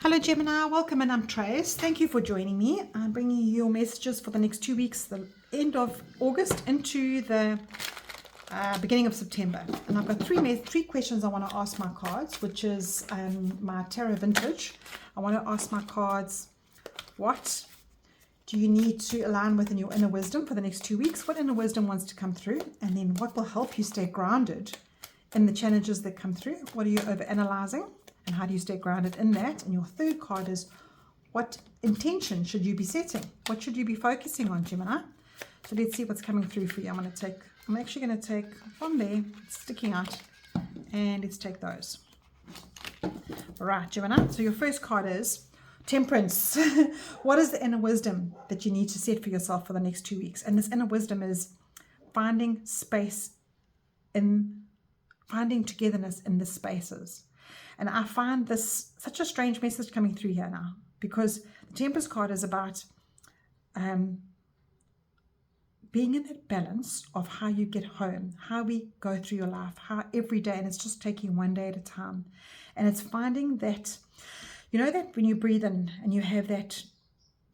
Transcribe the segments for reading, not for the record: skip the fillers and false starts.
Hello Gemini, welcome, and I'm Trace. Thank you for joining me. I'm bringing you your messages for the next 2 weeks, the end of August into the beginning of September. And I've got three questions I want to ask my cards, which is my Tarot Vintage. I want to ask my cards, what do you need to align with in your inner wisdom for the next 2 weeks? What inner wisdom wants to come through? And then what will help you stay grounded in the challenges that come through? What are you overanalyzing? And how do you stay grounded in that? And your third card is, what intention should you be setting? What should you be focusing on, Gemini? So let's see what's coming through for you. I'm actually going to take from there, it's sticking out, and let's take those. All right, Gemini. So your first card is Temperance. What is the inner wisdom that you need to set for yourself for the next 2 weeks? And this inner wisdom is finding space finding togetherness in the spaces. And I find this such a strange message coming through here now, because the Temperance card is about being in that balance of how you get home, how we go through your life, how every day, and it's just taking one day at a time. And it's finding that, you know, that when you breathe in and you have that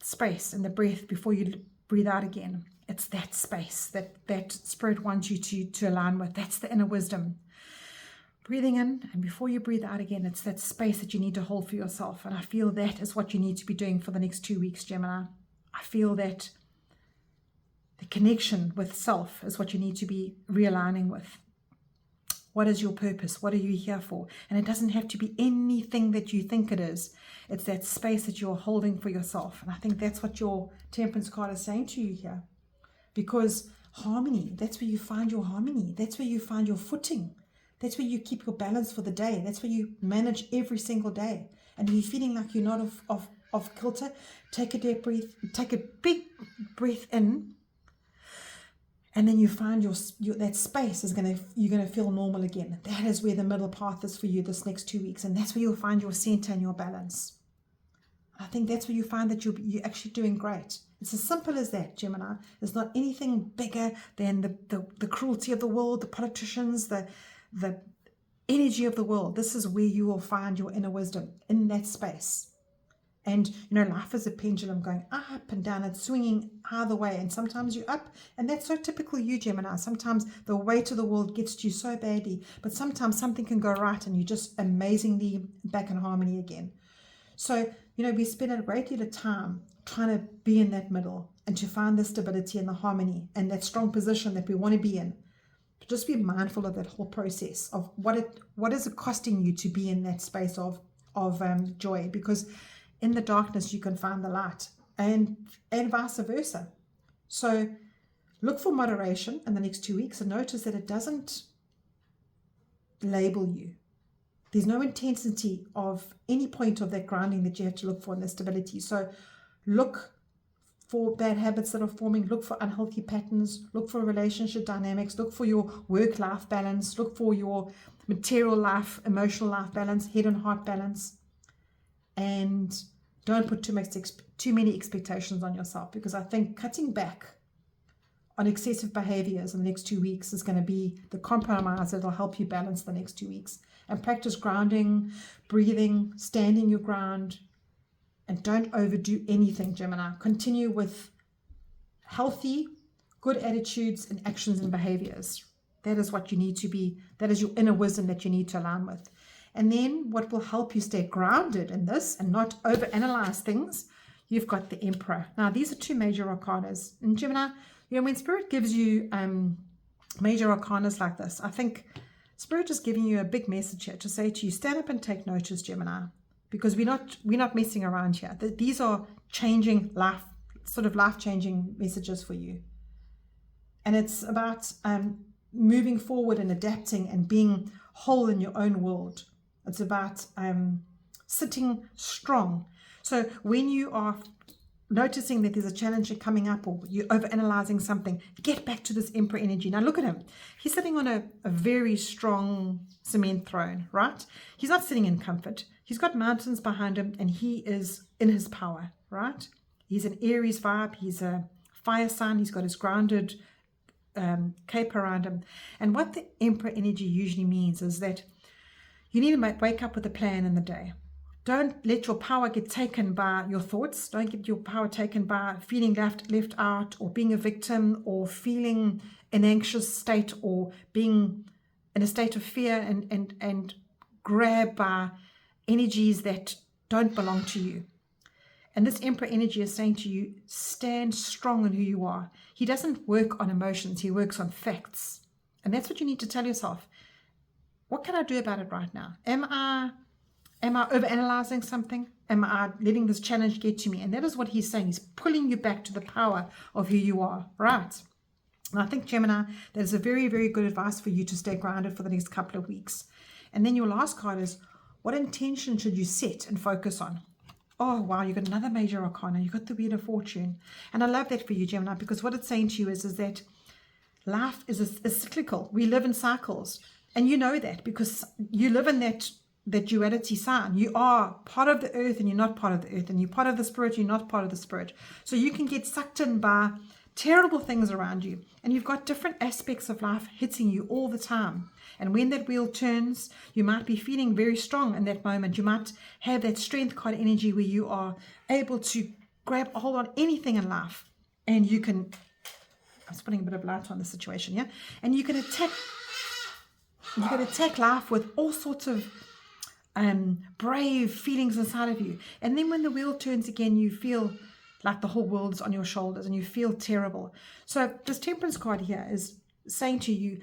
space in the breath before you breathe out again, it's that space that Spirit wants you to align with. That's the inner wisdom. Breathing in, and before you breathe out again, it's that space that you need to hold for yourself. And I feel that is what you need to be doing for the next 2 weeks, Gemini. I feel that the connection with self is what you need to be realigning with. What is your purpose? What are you here for? And it doesn't have to be anything that you think it is. It's that space that you're holding for yourself. And I think that's what your Temperance card is saying to you here. Because harmony, that's where you find your harmony. That's where you find your footing. That's where you keep your balance for the day. That's where you manage every single day. And if you're feeling like you're not off kilter, take a deep breath, take a big breath in, and then you find that space you're gonna feel normal again. That is where the middle path is for you this next 2 weeks, and that's where you'll find your center and your balance. I think that's where you find that you're actually doing great. It's as simple as that, Gemini. There's not anything bigger than the cruelty of the world, the politicians, the energy of the world. This is where you will find your inner wisdom, in that space. And life is a pendulum going up and down and swinging either way. And sometimes you're up, and that's so typical you, Gemini. Sometimes the weight of the world gets to you so badly, but sometimes something can go right and you're just amazingly back in harmony again. So, we spend a great deal of time trying to be in that middle and to find the stability and the harmony and that strong position that we want to be in. Just be mindful of that whole process of what is it costing you to be in that space of joy, because in the darkness you can find the light, and vice versa. So look for moderation in the next 2 weeks and notice that it doesn't label you. There's no intensity of any point of that grounding that you have to look for in the stability. So look for bad habits that are forming, look for unhealthy patterns, look for relationship dynamics, look for your work-life balance, look for your material life, emotional life balance, head and heart balance, and don't put too many expectations on yourself, because I think cutting back on excessive behaviors in the next 2 weeks is going to be the compromise that will help you balance the next 2 weeks. And practice grounding, breathing, standing your ground. And don't overdo anything, Gemini. Continue with healthy, good attitudes and actions and behaviors. That is what you need to be. That is your inner wisdom that you need to align with. And then what will help you stay grounded in this and not overanalyze things, you've got the Emperor. Now, these are two major arcanas. And Gemini, when Spirit gives you major arcanas like this, I think Spirit is giving you a big message here to say to you, stand up and take notice, Gemini. Because we're not messing around here. These are changing life-changing messages for you. And it's about moving forward and adapting and being whole in your own world. It's about sitting strong. So when you are noticing that there's a challenge coming up, or you're overanalyzing something, get back to this Emperor energy. Now look at him. He's sitting on a very strong cement throne, right? He's not sitting in comfort. He's got mountains behind him, and he is in his power, right? He's an Aries vibe. He's a fire sign. He's got his grounded cape around him. And what the Emperor energy usually means is that you need to wake up with a plan in the day. Don't let your power get taken by your thoughts. Don't get your power taken by feeling left out, or being a victim, or feeling an anxious state, or being in a state of fear and grabbed by energies that don't belong to you. And this Emperor energy is saying to you, stand strong in who you are. He doesn't work on emotions. He works on facts. And that's what you need to tell yourself. What can I do about it right now? Am I overanalyzing something? Am I letting this challenge get to me? And that is what he's saying. He's pulling you back to the power of who you are, right? And I think, Gemini, that is a very, very good advice for you to stay grounded for the next couple of weeks. And then your last card is, what intention should you set and focus on? Oh, wow, you've got another major arcana. You've got the Wheel of Fortune. And I love that for you, Gemini, because what it's saying to you is that life is cyclical. We live in cycles. And you know that because you live in that duality sign. You are part of the earth and you're not part of the earth. And you're part of the spirit, you're not part of the spirit. So you can get sucked in by terrible things around you. And you've got different aspects of life hitting you all the time. And when that wheel turns, you might be feeling very strong in that moment. You might have that strength card energy where you are able to grab a hold on anything in life. And you can, I'm just putting a bit of light on the situation, yeah? And you can attack life with all sorts of brave feelings inside of you. And then when the wheel turns again, you feel like the whole world's on your shoulders and you feel terrible. So this Temperance card here is saying to you,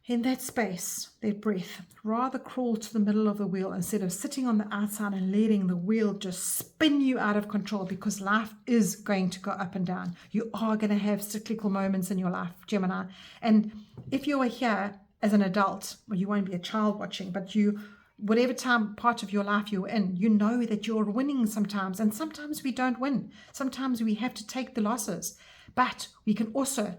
in that space, that breath, rather crawl to the middle of the wheel instead of sitting on the outside and letting the wheel just spin you out of control, because life is going to go up and down. You are going to have cyclical moments in your life, Gemini. And if you are here as an adult, well, you won't be a child watching, but you, whatever time part of your life you're in, you know that you're winning sometimes, and sometimes we don't win. Sometimes we have to take the losses, but we can also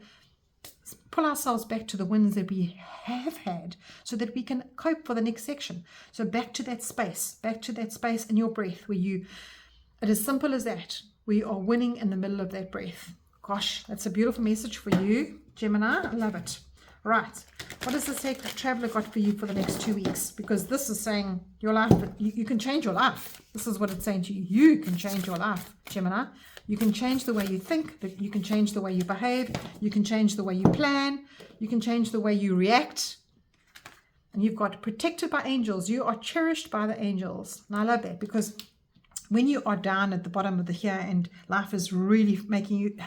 pull ourselves back to the wins that we have had so that we can cope for the next section. So back to that space in your breath where you, it is simple as that. We are winning in the middle of that breath. Gosh, that's a beautiful message for you, Gemini. I love it. Right. What has the Sacred Traveler got for you for the next 2 weeks? Because this is saying your life, you can change your life. This is what it's saying to you. You can change your life, Gemini. You can change the way you think. You can change the way you behave. You can change the way you plan. You can change the way you react. And you've got protected by angels. You are cherished by the angels. And I love that, because when you are down at the bottom of the here and life is really making you,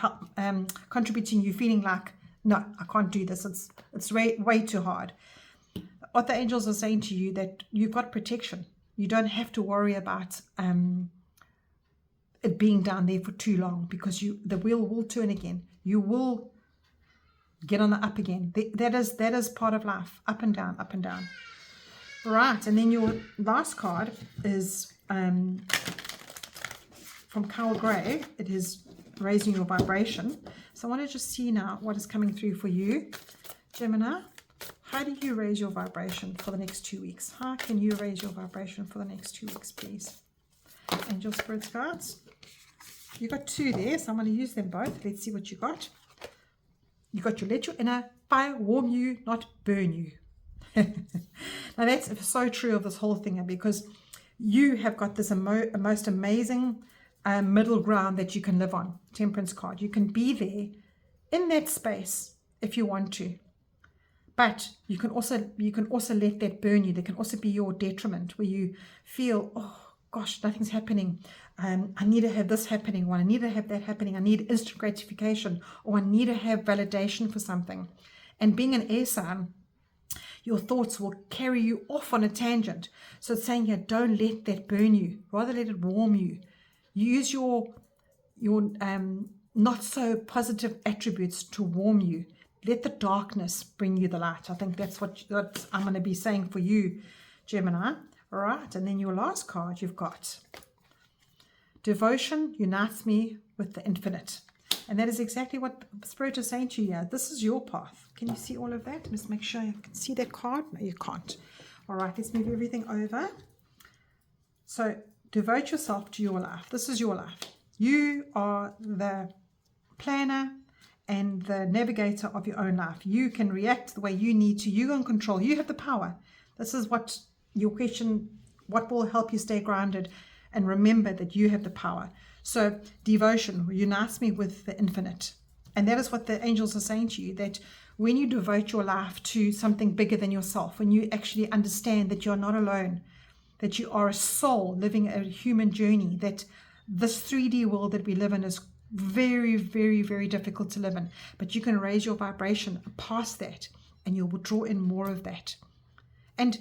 contributing you, feeling like, no, I can't do this. It's way too hard. What the angels are saying to you, that you've got protection. You don't have to worry about it being down there for too long, because the wheel will turn again. You will get on the up again. That is part of life. Up and down, up and down. Right, and then your last card is from Carl Gray. It is raising your vibration. So I want to just see now what is coming through for you, Gemini. How do you raise your vibration for the next 2 weeks? How can you raise your vibration for the next 2 weeks, please? Angel Spirits cards. You got 2 there, so I'm going to use them both. Let's see what you got. You got your let your inner fire warm you, not burn you. Now that's so true of this whole thing, because you have got this most amazing middle ground that you can live on. Temperance card. You can be there in that space if you want to, but you can also let that burn you. There can also be your detriment, where you feel, oh gosh, nothing's happening. I need to have this happening, or I need to have that happening. I need instant gratification, or I need to have validation for something. And being an air sign, your thoughts will carry you off on a tangent. So it's saying here, don't let that burn you. Rather let it warm you. Use your not so positive attributes to warm you. Let the darkness bring you the light. I think that's what I'm going to be saying for you, Gemini. All right, and then your last card you've got. Devotion unites me with the infinite. And that is exactly what Spirit is saying to you here. This is your path. Can you see all of that? Let's make sure you can see that card. No, you can't. All right, let's move everything over. So devote yourself to your life. This is your life. You are the planner and the navigator of your own life. You can react the way you need to. You're in control. You have the power. This is what your question what will help you stay grounded and remember that you have the power. So devotion unites me with the infinite. And that is what the angels are saying to you, that when you devote your life to something bigger than yourself, when you actually understand that you're not alone, that you are a soul living a human journey, that this 3D world that we live in is very, very, very difficult to live in, but you can raise your vibration past that and you will draw in more of that. And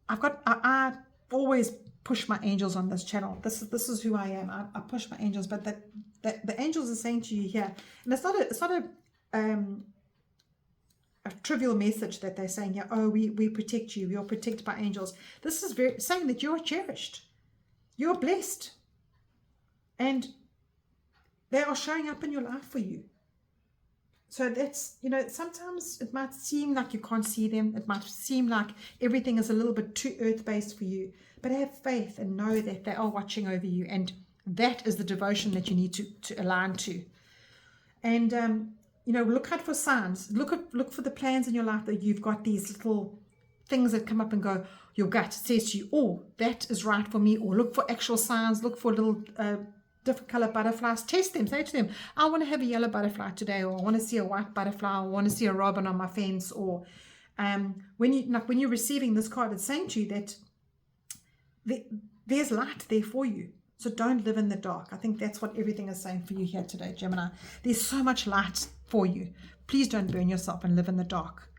I always push my angels on this channel. This is who I am. I push my angels, but the angels are saying to you here, and it's not a trivial message that they're saying here. Oh, we protect you. You're protected by angels. This is saying that you're cherished, you're blessed, and they are showing up in your life for you. So that's, sometimes it might seem like you can't see them. It might seem like everything is a little bit too earth-based for you. But have faith and know that they are watching over you. And that is the devotion that you need to align to. And, look out for signs. Look for the plans in your life that you've got these little things that come up and go, your gut says to you, oh, that is right for me. Or look for actual signs. Look for little different color butterflies. Test them. Say to them, I want to have a yellow butterfly today, or I want to see a white butterfly, or I want to see a robin on my fence. Or when you're receiving this card, it's saying to you that there's light there for you. So don't live in the dark. I think that's what everything is saying for you here today, Gemini. There's so much light for you. Please don't burn yourself and live in the dark.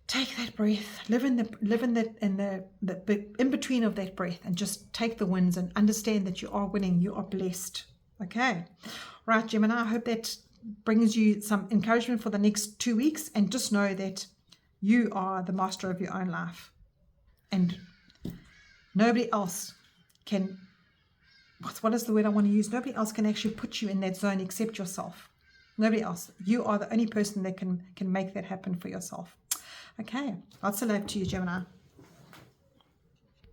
Take that breath, live in the in between of that breath, and just take the wins and understand that you are winning, you are blessed. Okay, right, Gemini, I hope that brings you some encouragement for the next 2 weeks, and just know that you are the master of your own life, and nobody else can, what is the word I want to use? Nobody else can actually put you in that zone except yourself. Nobody else. You are the only person that can make that happen for yourself. Okay, lots of love to you, Gemini.